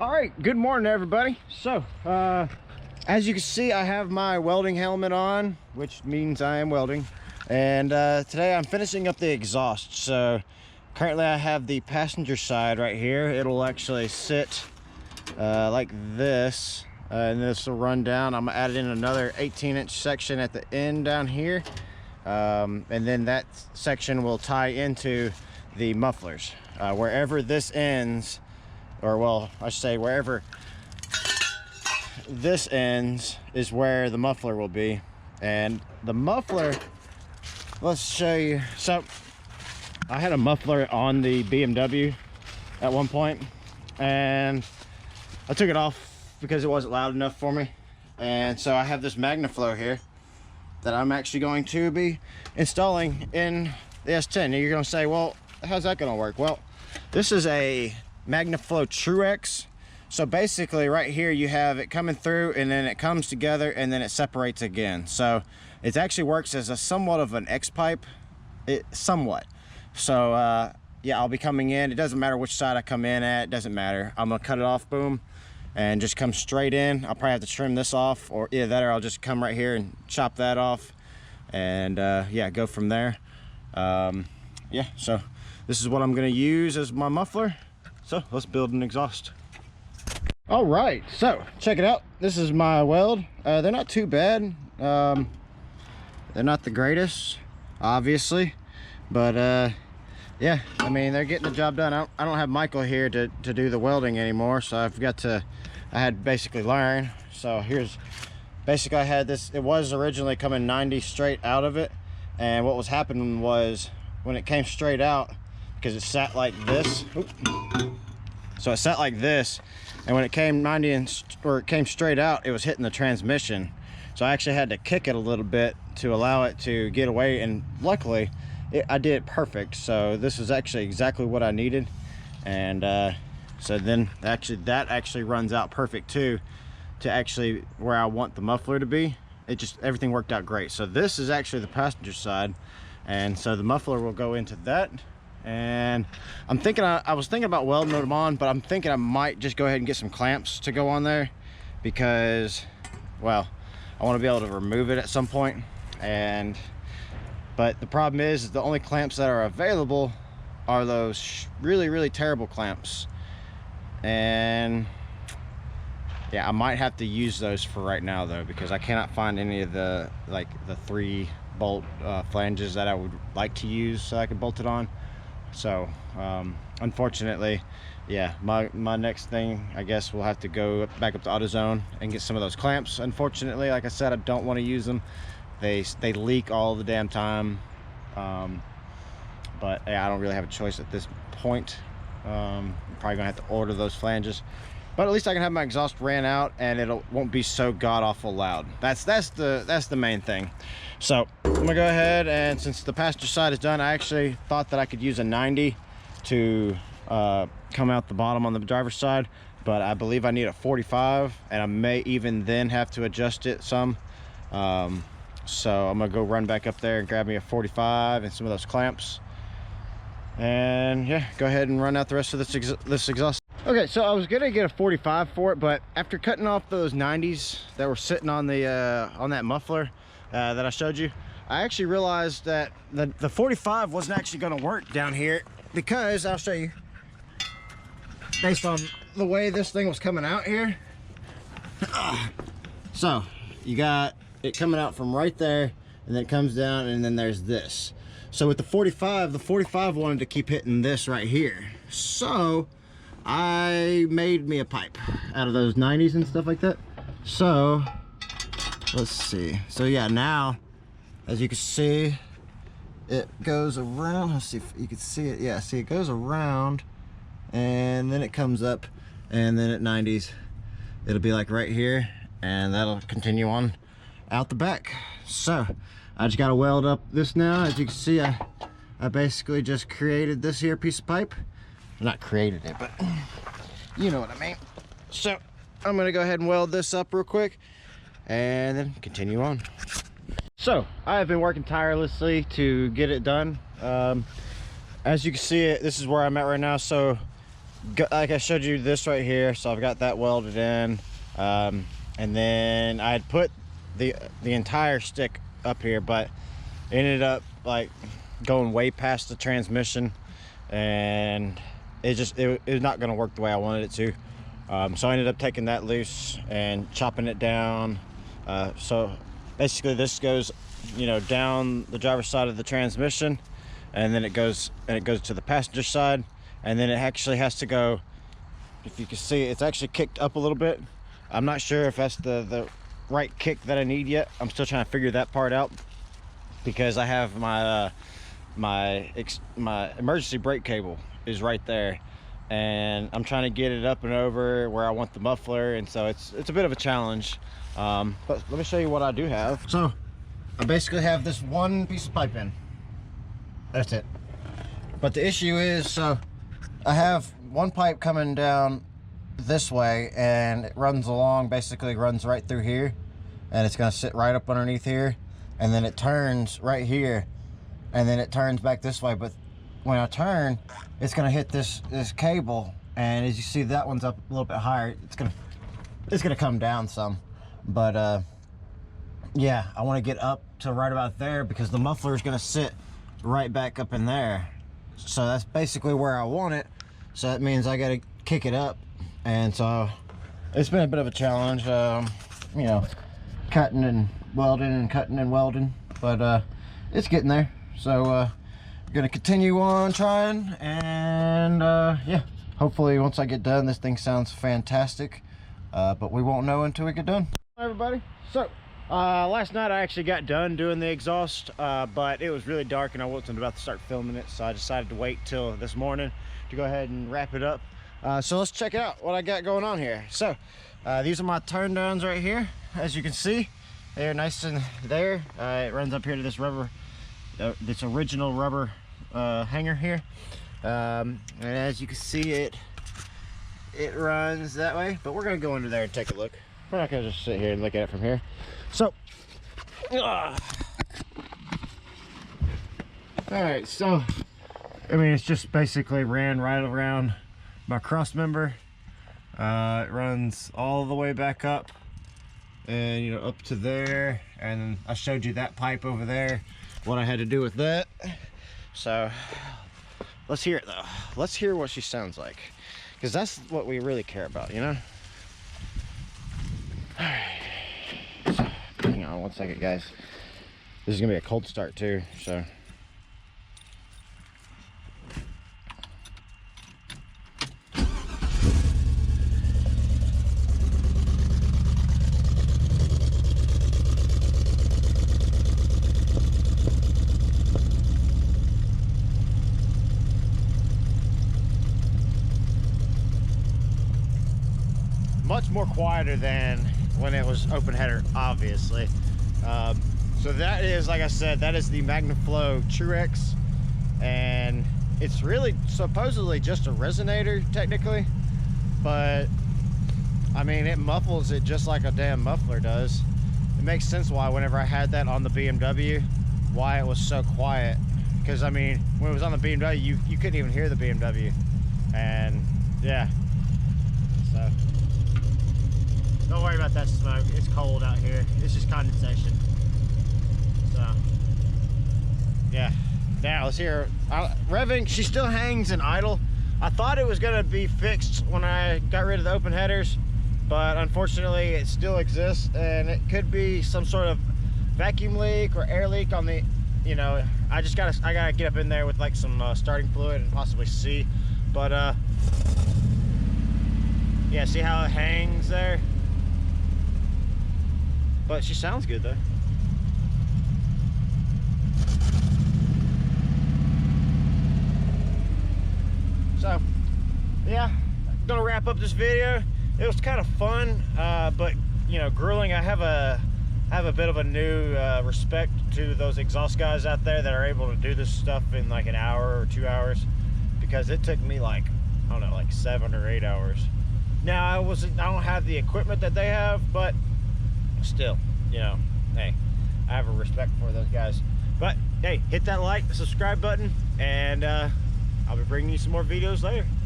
All right, good morning everybody. So as you can see, I have my welding helmet on, which means I am welding, and today I'm finishing up the exhaust. So currently I have the passenger side right here. It'll actually sit like this, and this will run down. I'm gonna add in another 18-inch section at the end down here, and then that section will tie into the mufflers. Wherever this ends, or well, I should say wherever this ends is where the muffler will be. And the muffler, let's show you. So I had a muffler on the BMW at one point, and I took it off because it wasn't loud enough for me. And so I have this magnaflow here that I'm actually going to be installing in the S10. Now you're going to say, well, how's that going to work? Well, this is a magnaflow Truex. So basically right here you have it coming through, and then it comes together, and then it separates again. So it actually works as a somewhat of an X pipe, somewhat. So yeah, I'll be coming in. It doesn't matter which side I come in at, it doesn't matter. I'm gonna cut it off, boom, and just come straight in. I'll probably have to trim this off, or either that or I'll just come right here and chop that off, and yeah, go from there. Yeah, so this is what I'm gonna use as my muffler. So let's build an exhaust. All right, so check it out. This is my weld. They're not too bad. They're not the greatest, obviously, but yeah, I mean, they're getting the job done. I don't have Michael here to do the welding anymore, so I had to basically learn. So here's basically, I had this. It was originally coming 90 straight out of it, and what was happening was when it came straight out, because it sat like this. So it sat like this, and when it came 90 or it came straight out, it was hitting the transmission. So I actually had to kick it a little bit to allow it to get away, and luckily I did it perfect. So this is actually exactly what I needed, and so then that actually runs out perfect too, to actually where I want the muffler to be. It just, everything worked out great. So this is actually the passenger side, and so the muffler will go into that. And I'm thinking, I was thinking about welding them on, but I'm thinking I might just go ahead and get some clamps to go on there, because, well, I want to be able to remove it at some point. But the problem is the only clamps that are available are those really terrible clamps, and yeah, I might have to use those for right now though, because I cannot find any of the, like, the 3 bolt flanges that I would like to use so I can bolt it on. So unfortunately, yeah, my next thing, I guess, we'll have to go back up to AutoZone and get some of those clamps. Unfortunately, like I said, I don't want to use them. They leak all the damn time. But yeah, I don't really have a choice at this point. I'm probably gonna have to order those flanges, but at least I can have my exhaust ran out, and it won't be so god-awful loud. That's the main thing. So I'm gonna go ahead, and since the passenger side is done, I actually thought that I could use a 90 to come out the bottom on the driver's side, but I believe I need a 45, and I may even then have to adjust it some. So I'm gonna go run back up there and grab me a 45 and some of those clamps, and yeah, go ahead and run out the rest of this exhaust. Okay, so I was gonna get a 45 for it, but after cutting off those 90s that were sitting on the on that muffler that I showed you, I actually realized that the 45 wasn't actually gonna work down here, because I'll show you, based on the way this thing was coming out here. So you got it coming out from right there, and then it comes down, and then there's this. So with the 45 wanted to keep hitting this right here, so I made me a pipe out of those 90s and stuff like that. So let's see. So yeah, now as you can see, it goes around. Let's see if you can see it. Yeah, see, it goes around, and then it comes up, and then at 90s it'll be like right here, and that'll continue on out the back. So I just got to weld up this now. As you can see, I basically just created this here piece of pipe. Not created it, but you know what I mean. So I'm gonna go ahead and weld this up real quick, and then continue on. So I have been working tirelessly to get it done. As you can see, this is where I'm at right now. So like I showed you this right here, so I've got that welded in, and then I had put the entire stick up here, but it ended up like going way past the transmission, and it was not going to work the way I wanted it to. So I ended up taking that loose and chopping it down. So basically this goes, you know, down the driver's side of the transmission, and then it goes to the passenger side, and then it actually has to go, if you can see, it's actually kicked up a little bit. I'm not sure if that's the right kick that I need yet. I'm still trying to figure that part out, because I have my my emergency brake cable is right there, and I'm trying to get it up and over where I want the muffler, and so it's a bit of a challenge. But let me show you what I do have. So I basically have this one piece of pipe in. That's it. But the issue is, so I have one pipe coming down this way, and it runs along, basically runs right through here, and it's going to sit right up underneath here, and then it turns right here, and then it turns back this way. But when I turn, it's going to hit this cable, and as you see, that one's up a little bit higher. It's gonna come down some. But yeah, I want to get up to right about there, because the muffler is going to sit right back up in there. So that's basically where I want it. So that means I got to kick it up, and so it's been a bit of a challenge, you know, cutting and welding, but it's getting there. So gonna continue on trying, and yeah, hopefully once I get done, this thing sounds fantastic, but we won't know until we get done. Hi everybody. So last night I actually got done doing the exhaust, but it was really dark and I wasn't about to start filming it, so I decided to wait till this morning to go ahead and wrap it up. So let's check out what I got going on here. So these are my turn downs right here. As you can see, they're nice and there. It runs up here to this rubber, this original rubber hanger here, and as you can see, it runs that way. But we're gonna go under there and take a look. We're not gonna just sit here and look at it from here. So all right, so I mean, it's just basically ran right around my cross member. It runs all the way back up, and you know, up to there, and I showed you that pipe over there, what I had to do with that. So let's hear it though. Let's hear what she sounds like, because that's what we really care about, you know. All right, so, hang on one second, guys. This is gonna be a cold start too, so much more quieter than when it was open header, obviously. So that is, like I said, that is the magnaflow Truex, and it's really supposedly just a resonator technically, but I mean, it muffles it just like a damn muffler does. It makes sense why whenever I had that on the BMW, why it was so quiet, because I mean, when it was on the BMW, you couldn't even hear the BMW. And yeah, so don't worry about that smoke. It's cold out here. It's just condensation. So yeah, now let's hear revving. She still hangs and idle. I thought it was gonna be fixed when I got rid of the open headers, but unfortunately it still exists, and it could be some sort of vacuum leak or air leak on the, you know, I gotta get up in there with like some starting fluid and possibly see. But yeah, see how it hangs there? But she sounds good though. So yeah, I'm gonna wrap up this video. It was kind of fun, but you know, grueling. I have a bit of a new respect to those exhaust guys out there that are able to do this stuff in like an hour or 2 hours, because it took me like, I don't know, like 7 or 8 hours. Now I don't have the equipment that they have, but still, you know, hey, I have a respect for those guys. But hey, hit that like, subscribe button, and I'll be bringing you some more videos later.